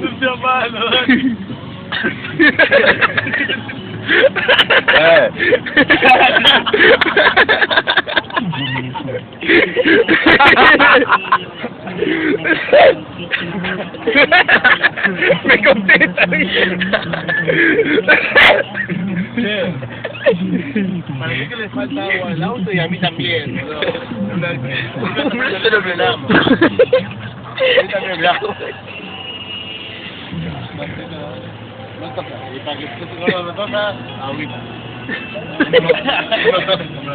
Sucia mano. Me contesta. Parece que le falta agua al auto y a mí también. No se lo frenamos. A mí también me hago. No toca. Y para que no toca, agüita. No toca.